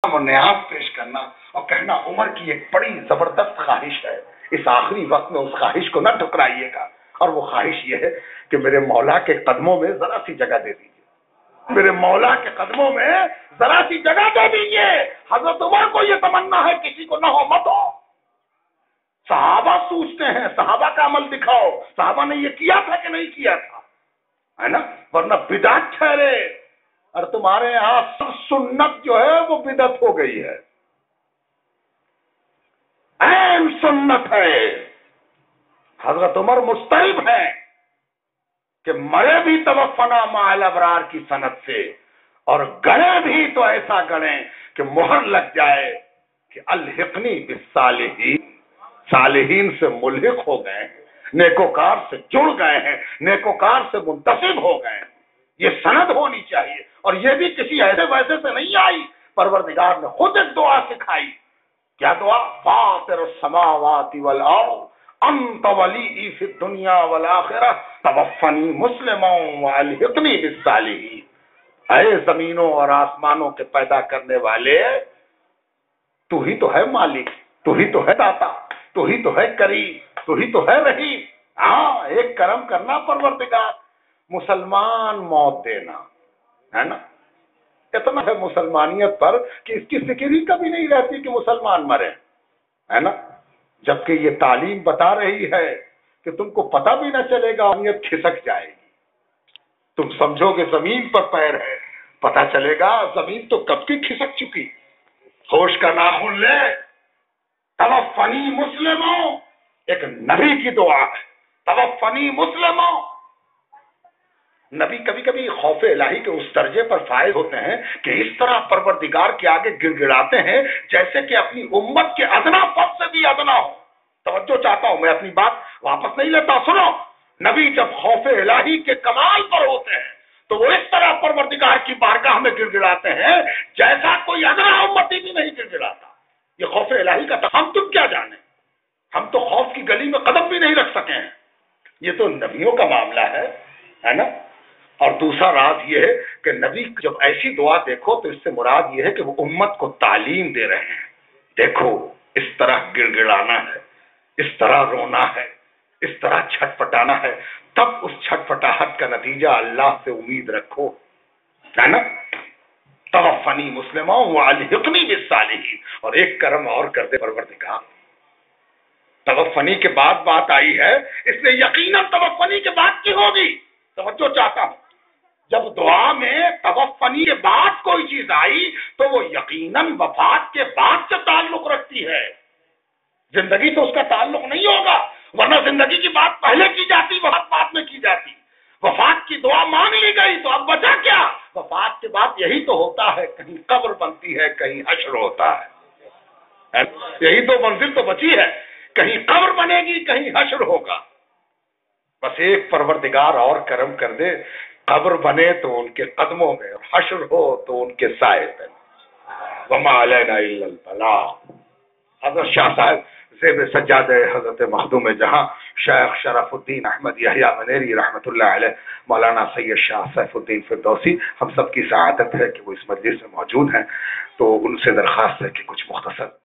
اور نیاز پیش کرنا اور کہنا عمر کی ایک بڑی زبردست خواہش ہے، اس آخری وقت میں اس خواہش کو نہ ٹھکرائیے گا، اور وہ خواہش یہ ہے کہ میرے مولا کے قدموں میں ذرا سی جگہ دے دیجیے، میرے مولا کے قدموں میں ذرا سی جگہ دے دیجیے۔ حضرت عمر کو یہ تمنا ہے کسی کو نہ ہو مت ہو۔ صحابہ سوچتے ہیں صحابہ کا عمل دکھاؤ، صحابہ نے یہ کیا تھا کہ نہیں کیا تھا، ہے نا، ورنہ بدعت ٹھہرے، اور تمہارے یہاں سب سنت جو ہے وہ بدعت ہو گئی ہے، عین سنت ہے۔ حضرت عمر مستعد ہیں کہ مرے بھی توفنا مع الابرار کی سند سے، اور گڑے بھی تو ایسا گڑیں کہ مہر لگ جائے کہ الحقنی بالصالحین، صالحین سے ملحق ہو گئے، نیکوکار سے جڑ گئے ہیں، نیکوکار سے منتسب ہو گئے ہیں۔ یہ سند ہونی چاہیے، اور یہ بھی کسی ایسے ویسے سے نہیں آئی، پروردگار نے خود ایک دعا سکھائی۔ کیا دعا؟ فاطر السماوات والارض انت ولی فی الدنیا والآخرہ توفنی مسلما والحقنی بالصالحین۔ اے زمینوں اور آسمانوں کے پیدا کرنے والے، تو ہی تو ہے مالک، تو ہی تو ہے داتا، تو ہی تو ہے کریم، تو ہی تو ہے رحیم۔ ہاں، ایک کرم کرنا پروردگار، مسلمان موت دینا، ہے نا، اتنا ہے مسلمانیت پر کہ اس کی فکر ہی کبھی نہیں رہتی کہ مسلمان مرے، ہے نا، جبکہ یہ تعلیم بتا رہی ہے کہ تم کو پتہ بھی نہ چلے گا، امنیت کھسک جائے گی، تم سمجھو کہ زمین پر پیر ہے، پتہ چلے گا زمین تو کب کی کھسک چکی۔ ہوش کا ناخن لے، توفنی مسلموں، ایک نبی کی دعا ہے، توفنی مسلموں۔ نبی کبھی کبھی خوف الہی کے اس درجے پر فائز ہوتے ہیں کہ اس طرح پروردگار کے آگے گڑ گڑاتے ہیں جیسے کہ اپنی امت کے ادنا پد سے بھی ادنا ہو۔ توجہ چاہتا ہوں، میں اپنی بات واپس نہیں لیتا، سنو۔ نبی جب خوف الہی کے کمال پر ہوتے ہیں تو وہ اس طرح پروردگار کی بارگاہ میں گڑ گڑاتے ہیں جیسا کوئی ادنا امتی بھی نہیں گڑ گڑاتا۔ یہ خوف الہی کا ہم تم کیا جانیں، ہم تو خوف کی گلی میں قدم بھی نہیں رکھ سکے ہیں، یہ تو نبیوں کا معاملہ ہے نا۔ اور دوسرا راز یہ ہے کہ نبی جب ایسی دعا دیکھو تو اس سے مراد یہ ہے کہ وہ امت کو تعلیم دے رہے ہیں، دیکھو اس طرح گڑ گڑانا ہے، اس طرح رونا ہے، اس طرح چھٹ پٹانا ہے، تب اس چھٹ پٹاہٹ کا نتیجہ اللہ سے امید رکھو، ہے نا۔ توفنی مسلموں والحقنی بالصالحین، اور ایک کرم اور کر دے پروردگار۔ توفنی کے بعد بات آئی ہے، اس لیے یقیناً توفنی کے بعد کی ہوگی، توجہ چاہتا ہوں۔ جب دعا میں توفنی کے بعد کوئی چیز آئی تو وہ یقیناً وفات کے بعد سے تعلق رکھتی ہے، زندگی تو اس کا تعلق نہیں ہوگا، ورنہ زندگی کی بات پہلے کی جاتی، وفات بعد میں کی جاتی۔ وفات کی دعا مانگ لی گئی تو اب بچا کیا؟ وفات کے بعد یہی تو ہوتا ہے، کہیں قبر بنتی ہے، کہیں حشر ہوتا ہے، یہی تو منزل تو بچی ہے، کہیں قبر بنے گی، کہیں حشر ہوگا۔ بس ایک پروردگار اور کرم کر دے، قبر بنے تو ان کے قدموں میں، اور حشر ہو تو ان کے سائے پہ۔ وما علینا الا البلاغ۔ حضرت شاہ صاحب زیب سجادہ حضرت مخدوم جہاں شیخ شرف الدین احمد یحییٰ منیری رحمۃ اللہ علیہ، مولانا سید شاہ سیف الدین فردوسی، ہم سب کی سعادت ہے کہ وہ اس مجلس میں موجود ہیں، تو ان سے درخواست ہے کہ کچھ مختصر